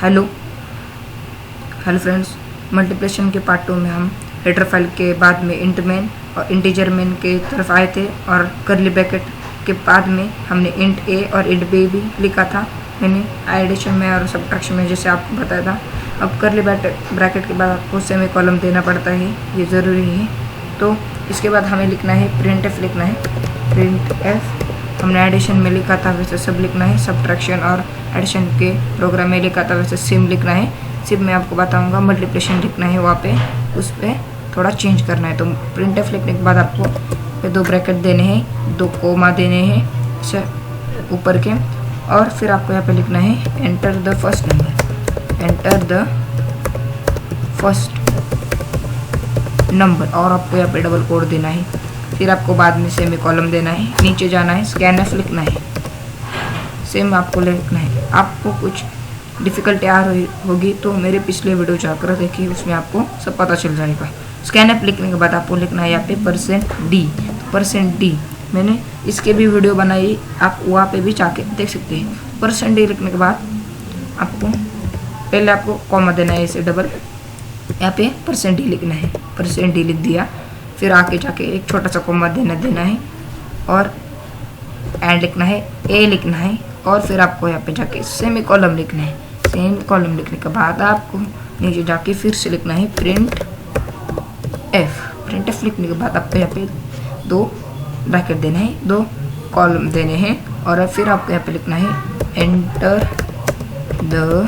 Hello friends, multiplication के part 2 में हम हेडर फाइल के बाद में इंट मेन और इंटीजर मेन के तरफ आए थे और कर्ली ब्रैकेट के बाद में हमने इंट ए और इंट बी भी लिखा था मैंने एडिशन में और सब्ट्रैक्शन में, जैसे आपको बताया था। अब कर्ली ब्रैकेट के बाद आपको सेमी कॉलम देना पड़ता है, ये ज़रूरी है। तो इसके बाद हमें लिखना है प्रिंट एफ लिखना है। प्रिंट एफ हमने एडिशन में लिखा था वैसे सब लिखना है, सब्ट्रैक्शन और एडिशन के प्रोग्राम में लिखा था वैसे सिम लिखना है। सिम में आपको बताऊंगा मल्टीप्लिकेशन लिखना है, वहाँ पे उस पर थोड़ा चेंज करना है। तो प्रिंट एफ लिखने के बाद आपको पे 2 ब्रैकेट देने हैं, 2 कोमा देने हैं ऊपर के, और फिर आपको यहाँ पे लिखना है enter the first number, enter the first number, और आपको यहाँ पे डबल कोड देना है। फिर आपको बाद में सेमी कॉलम देना है, नीचे जाना है, स्कैन एफ लिखना है, सेम आपको लिखना है। आपको कुछ डिफ़िकल्टी आ रही होगी तो मेरे पिछले वीडियो जाकर देखिए, उसमें आपको सब पता चल जाएगा। स्कैन एफ लिखने के बाद आपको लिखना है यहाँ पे %d मैंने इसके भी वीडियो बनाई, आप वहाँ पे भी जाके देख सकते हैं। %d लिखने के बाद आपको पहले आपको कॉमा देना है, इसे डबल यहाँ पे %d लिखना है, %d लिख दिया। फिर आके जाके एक छोटा सा कॉमा देना है और एंड लिखना है, ए लिखना है, और फिर आपको यहाँ पे जाके सेमी कॉलम लिखना है। सेमी कॉलम लिखने के बाद आपको नीचे जाके फिर से लिखना है प्रिंट एफ लिखने के बाद आपको यहाँ पे 2 ब्रैकेट देना है, 2 कॉलम देने हैं, और फिर आपको यहाँ पे लिखना है enter the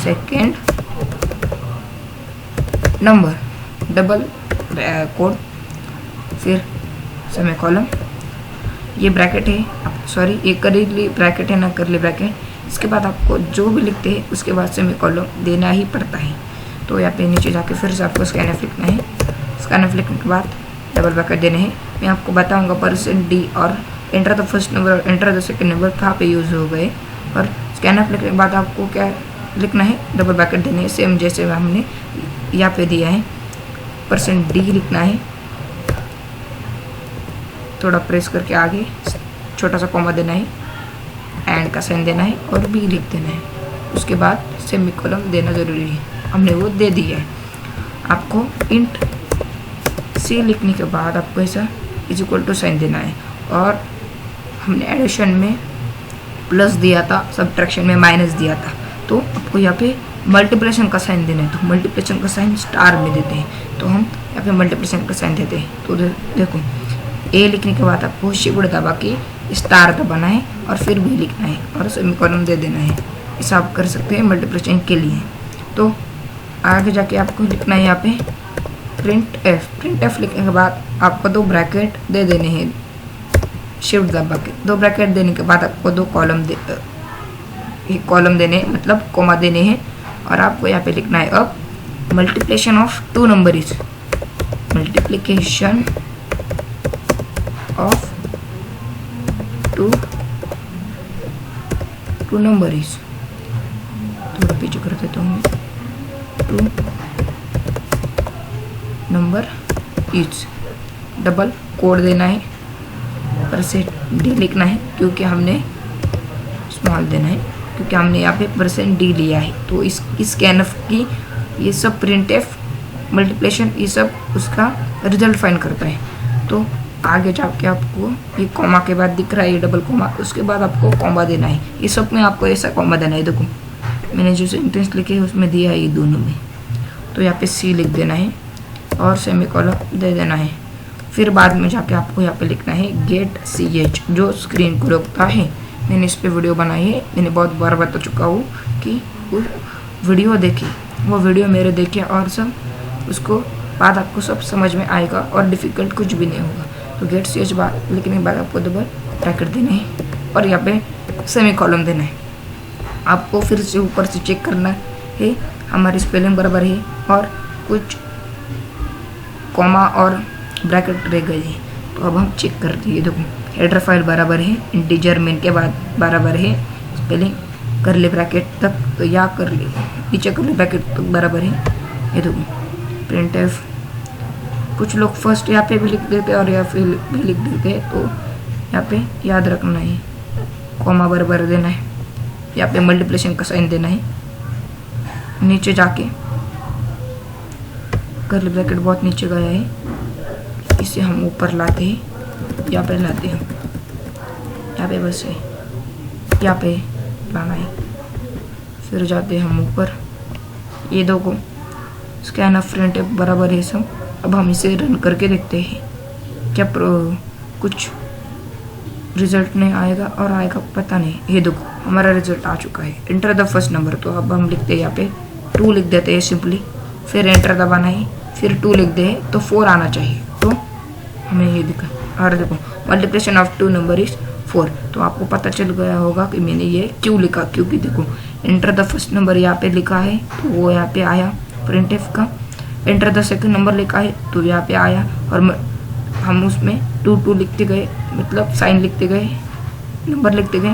second number, double quote, फिर सेमी कॉलम। ये ब्रैकेट है, सॉरी ये करली ब्रैकेट है ना करली ब्रैकेट। इसके बाद आपको जो भी लिखते हैं उसके बाद सेमी कॉलम देना ही पड़ता है। तो यहाँ पे नीचे जाके फिर से आपको स्कैन एफ लिखना है, स्कैन एफ लिखने के बाद डबल ब्रैकेट देने हैं। मैं आपको बताऊंगा %d और एंटर द फर्स्ट नंबर और एंटर द सेकेंड नंबर कहाँ पे यूज़ हो गए। और स्कैन एफ लिखने के बाद आपको क्या लिखना है, डबल ब्रैकेट देने हैं, सेम जैसे हमने यहाँ पे दिया है। %d लिखना है, थोड़ा प्रेस करके आगे छोटा सा कॉमा देना है, एंड का साइन देना है और बी लिख देना है। उसके बाद सेमी कॉलम देना ज़रूरी है, हमने वो दे दिया है। आपको इंट सी लिखने के बाद आपको ऐसा = साइन देना है, और हमने एडिशन में प्लस दिया था, सब्ट्रैक्शन में माइनस दिया था। तो आपको यहाँ पे मल्टीप्लिकेशन का साइन देना है, तो मल्टीप्लिकेशन का साइन स्टार में देते हैं, तो हम यहाँ पे मल्टीप्लिकेशन का साइन देते हैं। तो देखो ए लिखने के बाद आपको शिफ्ट दबा के स्टार दबाना है और फिर बी लिखना है और सेमी कॉलम दे देना है। ऐसा आप कर सकते हैं मल्टीप्लिकेशन के लिए। तो आगे जाके आपको लिखना है यहाँ पे प्रिंट एफ लिखने के बाद आपको 2 ब्रैकेट दे देने हैं, शिफ्ट दबा के 2 ब्रैकेट देने के बाद आपको 2 कॉलम एक कॉलम देने मतलब कोमा देने हैं, और आपको यहाँ पे लिखना है अब multiplication of 2 number is, multiplication of 2 number is, थोड़ा पीछे कर देता हूँ, 2 नंबर इज, डबल कोड देना है, %d लिखना है क्योंकि हमने स्मॉल देना है क्योंकि हमने यहाँ पे %d लिया है। तो इस स्कैन एफ की ये सब प्रिंट एफ मल्टीप्लिकेशन ये सब उसका रिजल्ट फाइंड करता है। तो आगे जाके आपको ये कॉमा के बाद दिख रहा है ये डबल कॉमा, उसके बाद आपको कॉमा देना है। ये सब में आपको ऐसा कॉमा देना है, देखो मैंने जो सेंटेंस लिखे है उसमें दिया है ये दोनों में। तो यहाँ पे सी लिख देना है और सेमी कॉलम दे देना है। फिर बाद में जाके आपको यहाँ पे लिखना है गेट ch जो स्क्रीन को रोकता है। मैंने इस पर वीडियो बनाई है, मैंने बहुत बार बता चुका हूँ कि वो वीडियो देखें, वो वीडियो मेरे देखें और सब उसको बाद आपको सब समझ में आएगा और डिफ़िकल्ट कुछ भी नहीं होगा। तो गेट ch बाद लिखने के बाद आपको डबल ब्रैकेट देना है और यहाँ पे सेमी कॉलम देना है। आपको फिर से ऊपर से चेक करना है हमारी स्पेलिंग बराबर है और कुछ कॉमा और ब्रैकेट रह गए हैं, तो अब हम चेक कर दिए। देखो हेडर फाइल बराबर है, इंटीजर मेन के बाद बराबर है, स्पेलिंग करली ब्रैकेट तक तो या कर ली नीचे करली ब्रैकेट तक बराबर है। ये देखो प्रिंट एफ, कुछ लोग फर्स्ट यहाँ पे भी लिख देते और या फिर भी लिख देते हैं, तो यहाँ पे याद रखना है कॉमा बराबर देना है। यहाँ पे मल्टीप्लिकेशन का साइन देना है। नीचे जाके कर्ली ब्रैकेट बहुत नीचे गया है, इसे हम ऊपर लाते हैं, यहाँ पे लाते हैं, यहाँ पे बस है, यहाँ पे लाना है। फिर जाते हैं हम ऊपर, ये दो को स्कैन ऑफ फ्रंट बराबर है सब। अब हम इसे रन करके देखते हैं क्या कुछ रिजल्ट नहीं आएगा और आएगा पता नहीं। ये देखो हमारा रिजल्ट आ चुका है, एंटर द फर्स्ट नंबर। तो अब हम लिखते हैं यहाँ पे 2 लिख देते हैं सिंपली, फिर एंटर दबाना है, फिर 2 लिख दे तो 4 आना चाहिए। तो हमें ये दिखा, और देखो मल्टीप्लिकेशन ऑफ 2 नंबर इज 4। तो आपको पता चल गया होगा कि मैंने ये क्यों लिखा, क्योंकि देखो एंटर द फर्स्ट नंबर यहाँ पे लिखा है तो वो यहाँ पे आया प्रिंटफ का, एंटर द सेकंड नंबर लिखा है तो यहाँ पे आया, और हम उसमें 2 लिखते गए, मतलब साइन लिखते गए, नंबर लिखते गए।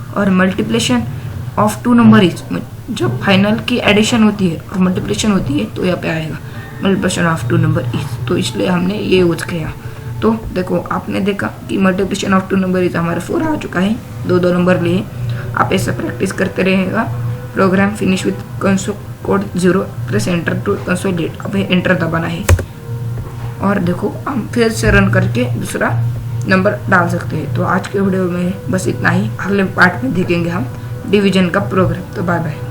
और मल्टीप्लिकेशन ऑफ 2 नंबर इज, जब फाइनल की एडिशन होती है और मल्टीप्लिकेशन होती है तो यहाँ पे आएगा मल्टीप्लिकेशन ऑफ 2 नंबर इज, तो इसलिए हमने ये यूज किया। तो देखो आपने देखा कि मल्टीप्लिकेशन ऑफ 2 नंबर इज हमारे 4 आ चुका है, 2 नंबर लिए। आप ऐसा प्रैक्टिस करते रहेगा। Program finish with console code 0, press enter to consolidate. अब एंटर दबाना है और देखो हम फिर से रन करके दूसरा नंबर डाल सकते हैं। तो आज के वीडियो में बस इतना ही, अगले पार्ट में देखेंगे हम डिवीजन का प्रोग्राम। तो बाय बाय।